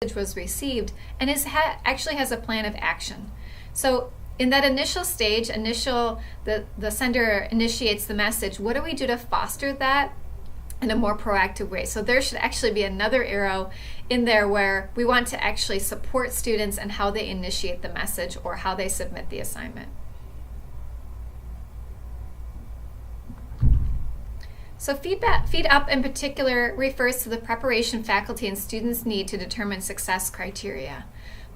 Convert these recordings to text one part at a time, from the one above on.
was received, and actually has a plan of action. So in that initial stage, the sender initiates the message. What do we do to foster that in a more proactive way? So there should actually be another arrow in there where we want to actually support students and how they initiate the message or how they submit the assignment. So Feed Up in particular refers to the preparation faculty and students need to determine success criteria.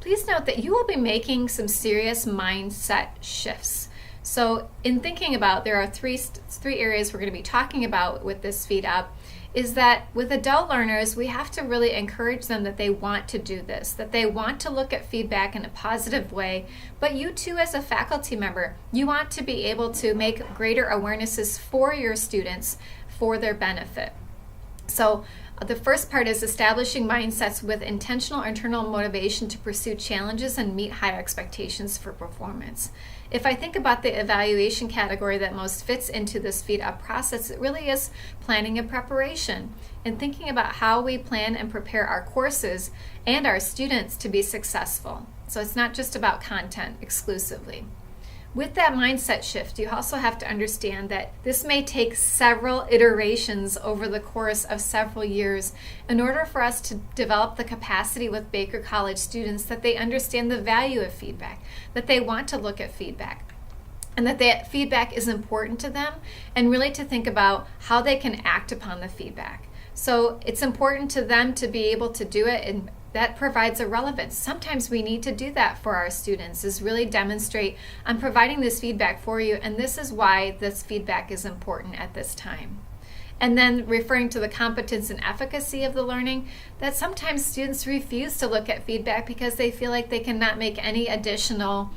Please note that you will be making some serious mindset shifts. So in thinking about, there are three areas we're going to be talking about with this Feed Up, is that with adult learners, we have to really encourage them that they want to do this, that they want to look at feedback in a positive way. But you too, as a faculty member, you want to be able to make greater awarenesses for your students for their benefit. So the first part is establishing mindsets with intentional internal motivation to pursue challenges and meet high expectations for performance. If I think about the evaluation category that most fits into this Feed Up process, it really is planning and preparation and thinking about how we plan and prepare our courses and our students to be successful. So it's not just about content exclusively. With that mindset shift, you also have to understand that this may take several iterations over the course of several years in order for us to develop the capacity with Baker College students that they understand the value of feedback, that they want to look at feedback, and that that feedback is important to them, and really to think about how they can act upon the feedback. So it's important to them to be able to do it, and that provides a relevance. Sometimes we need to do that for our students, is really demonstrate, I'm providing this feedback for you, and this is why this feedback is important at this time. And then referring to the competence and efficacy of the learning, that sometimes students refuse to look at feedback because they feel like they cannot make any additional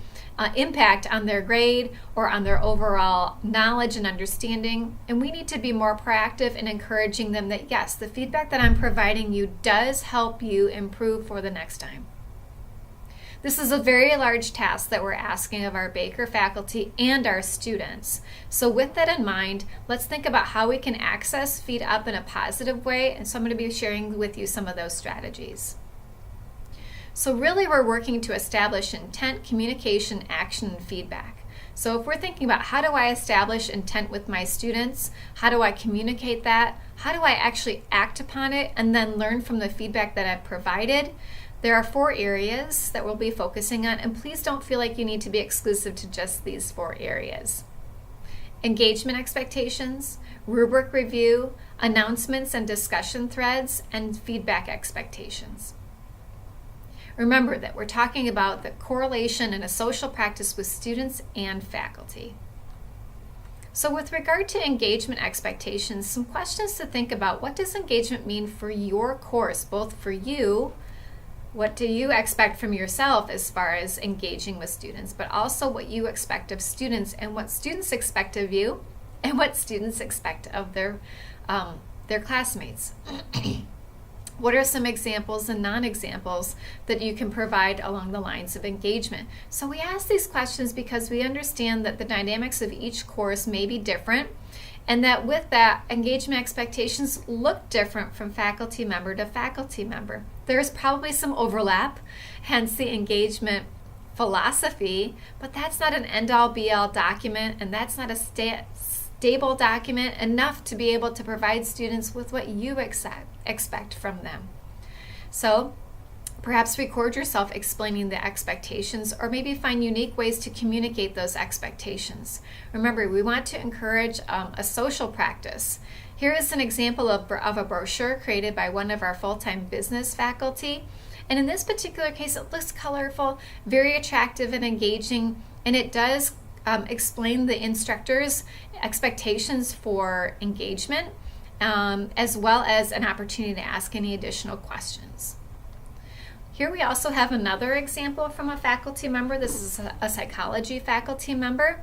impact on their grade or on their overall knowledge and understanding. And we need to be more proactive in encouraging them that yes, the feedback that I'm providing you does help you improve for the next time. This is a very large task that we're asking of our Baker faculty and our students. So with that in mind, let's think about how we can access Feed Up in a positive way. And so I'm going to be sharing with you some of those strategies. So really we're working to establish intent, communication, action, and feedback. So if we're thinking about how do I establish intent with my students, how do I communicate that, how do I actually act upon it, and then learn from the feedback that I've provided, there are 4 areas that we'll be focusing on, and please don't feel like you need to be exclusive to just these 4 areas. Engagement expectations, rubric review, announcements and discussion threads, and feedback expectations. Remember that we're talking about the correlation in a social practice with students and faculty. So with regard to engagement expectations, some questions to think about. What does engagement mean for your course, both for you, what do you expect from yourself as far as engaging with students, but also what you expect of students and what students expect of you and what students expect of their classmates. What are some examples and non-examples that you can provide along the lines of engagement? So we ask these questions because we understand that the dynamics of each course may be different, and that with that, engagement expectations look different from faculty member to faculty member. There's probably some overlap, hence the engagement philosophy, but that's not an end-all be-all document, and that's not a stable document enough to be able to provide students with what you expect from them. So perhaps record yourself explaining the expectations, or maybe find unique ways to communicate those expectations. Remember, we want to encourage a social practice. Here is an example of a brochure created by one of our full-time business faculty. And in this particular case, it looks colorful, very attractive and engaging, and it does explain the instructor's expectations for engagement, as well as an opportunity to ask any additional questions. Here we also have another example from a faculty member. This is a psychology faculty member,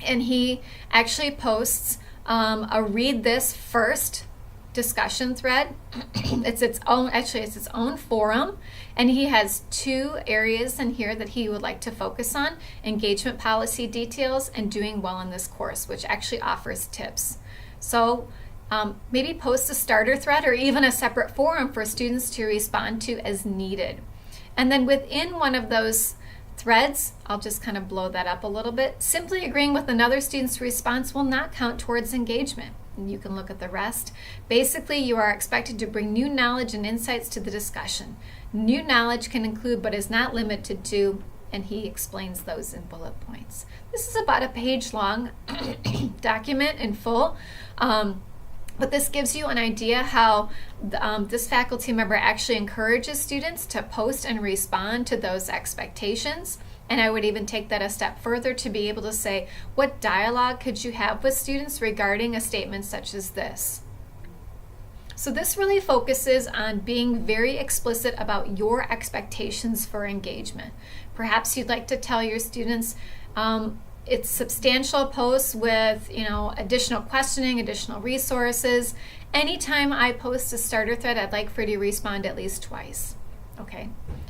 and he actually posts a read this first discussion thread. It's its own forum, and he has 2 areas in here that he would like to focus on: engagement policy details and doing well in this course, which actually offers tips. So Maybe post a starter thread or even a separate forum for students to respond to as needed. And then within one of those threads, I'll just kind of blow that up a little bit. Simply agreeing with another student's response will not count towards engagement. And you can look at the rest. Basically, you are expected to bring new knowledge and insights to the discussion. New knowledge can include but is not limited to, and he explains those in bullet points. This is about a page long document in full. But this gives you an idea how this faculty member actually encourages students to post and respond to those expectations. And I would even take that a step further to be able to say, what dialogue could you have with students regarding a statement such as this? So this really focuses on being very explicit about your expectations for engagement. Perhaps you'd like to tell your students, it's substantial posts with, additional questioning, additional resources. Anytime I post a starter thread, I'd like for you to respond at least twice. Okay?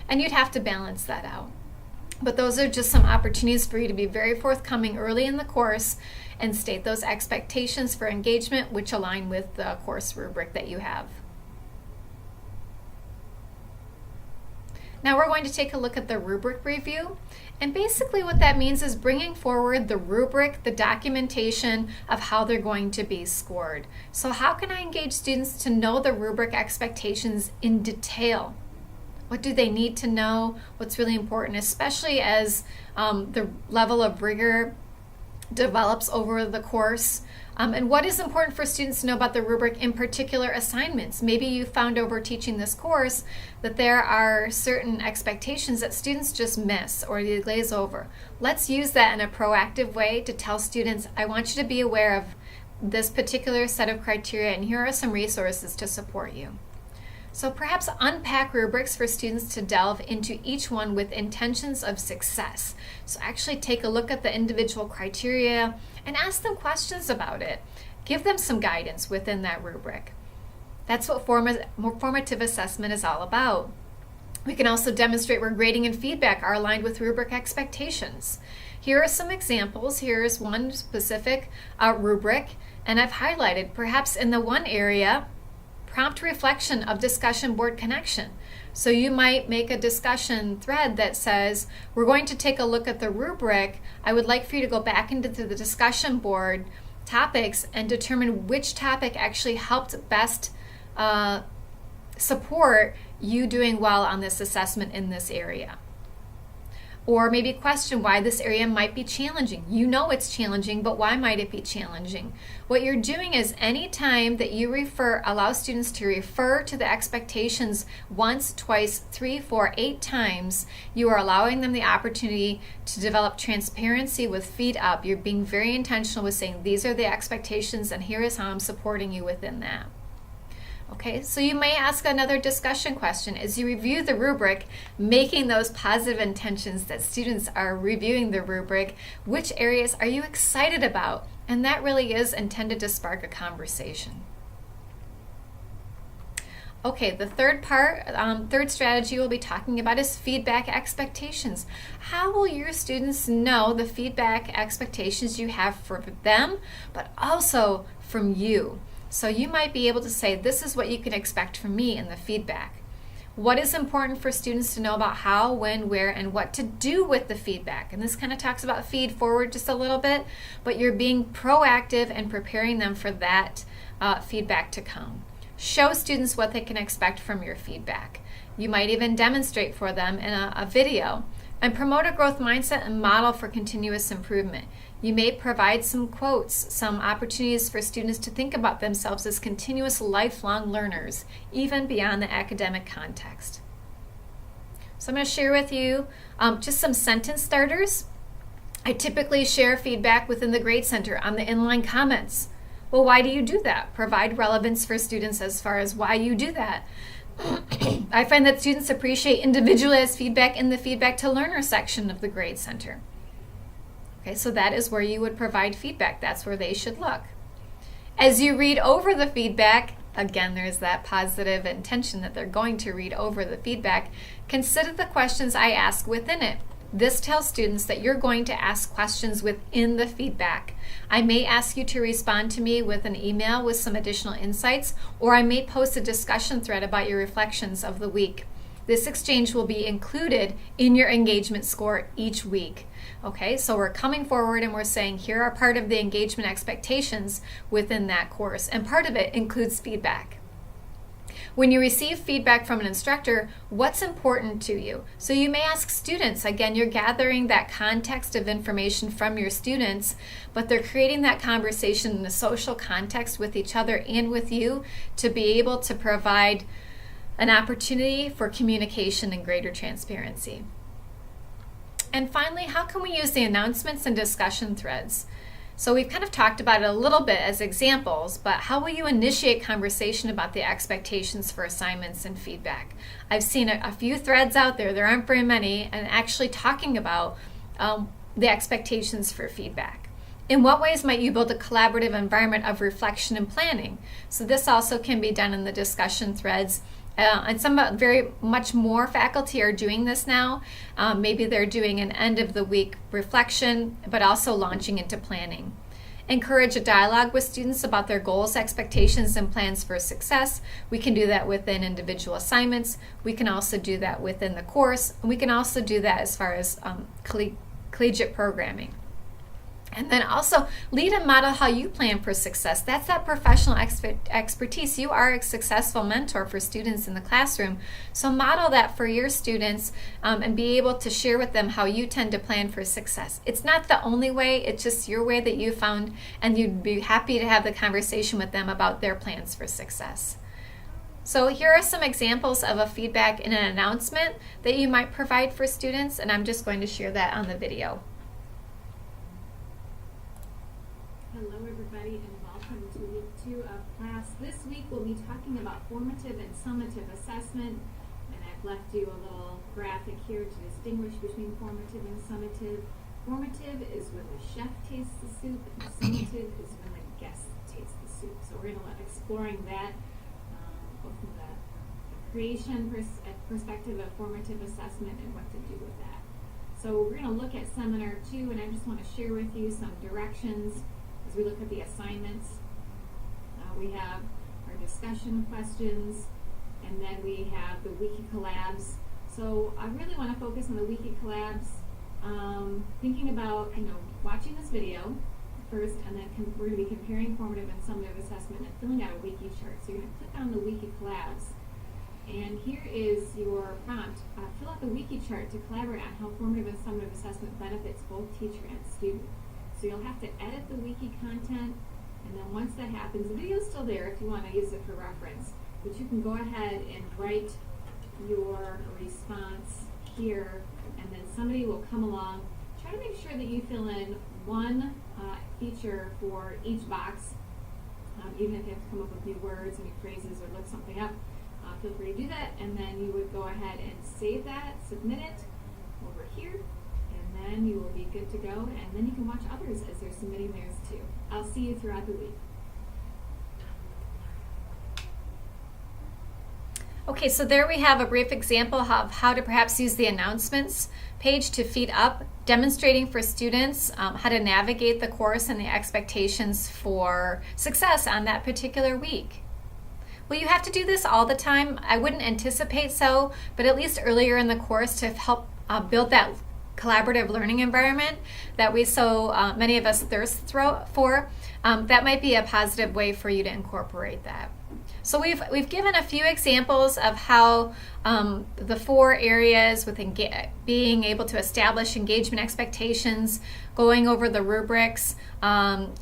And you'd have to balance that out. But those are just some opportunities for you to be very forthcoming early in the course and state those expectations for engagement which align with the course rubric that you have. Now we're going to take a look at the rubric review. And basically what that means is bringing forward the rubric, the documentation of how they're going to be scored. So how can I engage students to know the rubric expectations in detail? What do they need to know? What's really important, especially as the level of rigor develops over the course? And what is important for students to know about the rubric in particular assignments? Maybe you found over teaching this course that there are certain expectations that students just miss or they glaze over. Let's use that in a proactive way to tell students, I want you to be aware of this particular set of criteria and here are some resources to support you. So perhaps unpack rubrics for students to delve into each one with intentions of success. So actually take a look at the individual criteria and ask them questions about it. Give them some guidance within that rubric. That's what formative assessment is all about. We can also demonstrate where grading and feedback are aligned with rubric expectations. Here are some examples. Here is one specific rubric, and I've highlighted perhaps in the one area, prompt reflection of discussion board connection. So you might make a discussion thread that says, we're going to take a look at the rubric. I would like for you to go back into the discussion board topics and determine which topic actually helped best support you doing well on this assessment in this area. Or maybe question why this area might be challenging. You know it's challenging, but why might it be challenging? What you're doing is any time that you allow students to refer to the expectations once, twice, 3, 4, 8 times, you are allowing them the opportunity to develop transparency with feet up. You're being very intentional with saying, these are the expectations and here is how I'm supporting you within that. Okay, so you may ask another discussion question as you review the rubric, making those positive intentions that students are reviewing the rubric. Which areas are you excited about? And that really is intended to spark a conversation. Okay, the third strategy we'll be talking about is feedback expectations. How will your students know the feedback expectations you have for them, but also from you? So you might be able to say, this is what you can expect from me in the feedback. What is important for students to know about how, when, where, and what to do with the feedback? And this kind of talks about feed forward just a little bit, but you're being proactive and preparing them for that feedback to come. Show students what they can expect from your feedback. You might even demonstrate for them in a video. And promote a growth mindset and model for continuous improvement. You may provide some quotes, some opportunities for students to think about themselves as continuous lifelong learners, even beyond the academic context. So I'm going to share with you just some sentence starters. I typically share feedback within the Grade Center on the inline comments. Well, why do you do that? Provide relevance for students as far as why you do that. I find that students appreciate individualized feedback in the feedback to learner section of the Grade Center. Okay, so that is where you would provide feedback. That's where they should look. As you read over the feedback, again, there's that positive intention that they're going to read over the feedback. Consider the questions I ask within it. This tells students that you're going to ask questions within the feedback. I may ask you to respond to me with an email with some additional insights, or I may post a discussion thread about your reflections of the week. This exchange will be included in your engagement score each week. Okay, so we're coming forward and we're saying here are part of the engagement expectations within that course, and part of it includes feedback. When you receive feedback from an instructor, what's important to you? So you may ask students. Again, you're gathering that context of information from your students, but they're creating that conversation in a social context with each other and with you to be able to provide an opportunity for communication and greater transparency. And finally, how can we use the announcements and discussion threads? So we've kind of talked about it a little bit as examples, but how will you initiate conversation about the expectations for assignments and feedback? I've seen a few threads out there aren't very many, and actually talking about the expectations for feedback. In what ways might you build a collaborative environment of reflection and planning? So this also can be done in the discussion threads. And some very much more faculty are doing this now. Maybe they're doing an end of the week reflection, but also launching into planning. Encourage a dialogue with students about their goals, expectations, and plans for success. We can do that within individual assignments. We can also do that within the course. And we can also do that as far as collegiate programming. And then also lead and model how you plan for success. That's that professional expertise. You are a successful mentor for students in the classroom. So model that for your students and be able to share with them how you tend to plan for success. It's not the only way, it's just your way that you found, and you'd be happy to have the conversation with them about their plans for success. So here are some examples of a feedback in an announcement that you might provide for students, and I'm just going to share that on the video. Hello everybody and welcome to week 2 of class. This week we'll be talking about formative and summative assessment, and I've left you a little graphic here to distinguish between formative and summative. Formative is when the chef tastes the soup, and summative is when the guest tastes the soup. So we're going to exploring that both from the creation perspective of formative assessment and what to do with that. So we're going to look at seminar 2, and I just want to share with you some directions. As we look at the assignments, we have our discussion questions, and then we have the wiki collabs. So I really want to focus on the wiki collabs, thinking about, watching this video first, and then we're going to be comparing formative and summative assessment and filling out a wiki chart. So you're going to click on the wiki collabs, and here is your prompt. Fill out the wiki chart to collaborate on how formative and summative assessment benefits both teacher and student. So you'll have to edit the wiki content, and then once that happens, the video's still there if you want to use it for reference, but you can go ahead and write your response here, and then somebody will come along. Try to make sure that you fill in one feature for each box, even if you have to come up with new words, new phrases, or look something up. Feel free to do that, and then you would go ahead and save that, submit it over here, and then you will be good to go, and then you can watch others as they're submitting theirs too. I'll see you throughout the week. Okay, so there we have a brief example of how to perhaps use the announcements page to feed up, demonstrating for students how to navigate the course and the expectations for success on that particular week. Will you have to do this all the time? I wouldn't anticipate so, but at least earlier in the course to help build that collaborative learning environment that we so many of us thirst for, that might be a positive way for you to incorporate that. So we've given a few examples of how the 4 areas with being able to establish engagement expectations, going over the rubrics,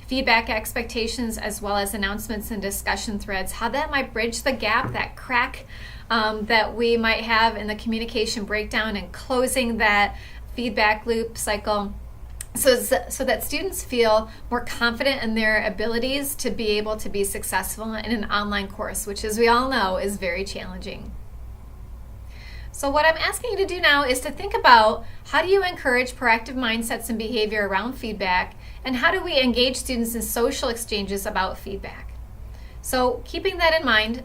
feedback expectations, as well as announcements and discussion threads, how that might bridge the gap, that crack that we might have in the communication breakdown, and closing that feedback loop cycle so that students feel more confident in their abilities to be able to be successful in an online course, which, as we all know, is very challenging. So what I'm asking you to do now is to think about, how do you encourage proactive mindsets and behavior around feedback, and how do we engage students in social exchanges about feedback? So keeping that in mind,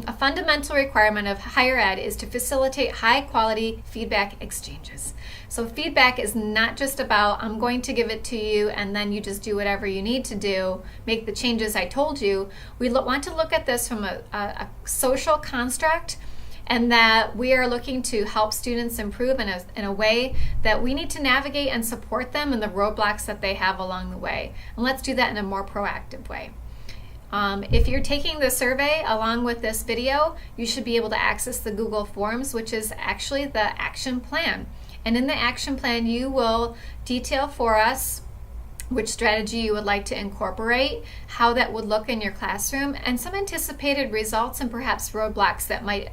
a fundamental requirement of higher ed is to facilitate high quality feedback exchanges. So feedback is not just about, I'm going to give it to you and then you just do whatever you need to do, make the changes I told you. We want to look at this from a social construct, and that we are looking to help students improve in a way that we need to navigate and support them in the roadblocks that they have along the way. And let's do that in a more proactive way. If you're taking the survey along with this video, you should be able to access the Google Forms, which is actually the action plan. And in the action plan, you will detail for us which strategy you would like to incorporate, how that would look in your classroom, and some anticipated results and perhaps roadblocks that might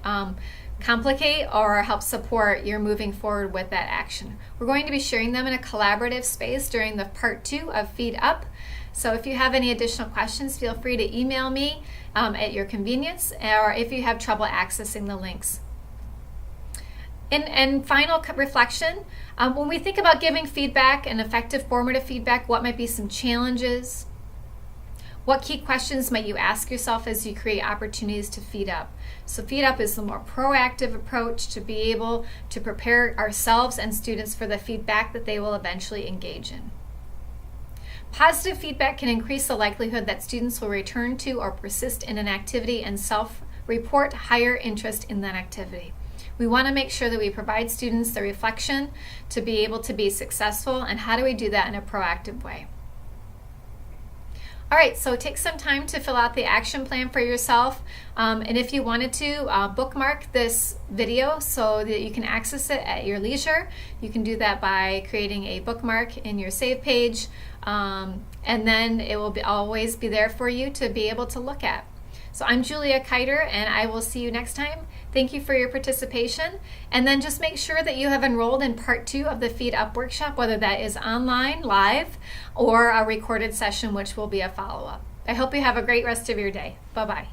complicate or help support your moving forward with that action. We're going to be sharing them in a collaborative space during the part 2 of Feed Up. So if you have any additional questions, feel free to email me at your convenience, or if you have trouble accessing the links. And final reflection, when we think about giving feedback and effective formative feedback, what might be some challenges? What key questions might you ask yourself as you create opportunities to feed up? So feed up is the more proactive approach to be able to prepare ourselves and students for the feedback that they will eventually engage in. Positive feedback can increase the likelihood that students will return to or persist in an activity and self-report higher interest in that activity. We want to make sure that we provide students the reflection to be able to be successful, and how do we do that in a proactive way? All right, so take some time to fill out the action plan for yourself, and if you wanted to, bookmark this video so that you can access it at your leisure. You can do that by creating a bookmark in your save page, and then it will always be there for you to be able to look at. So I'm Julia Kiter, and I will see you next time. Thank you for your participation. And then just make sure that you have enrolled in part 2 of the Feed Up workshop, whether that is online, live, or a recorded session, which will be a follow-up. I hope you have a great rest of your day. Bye-bye.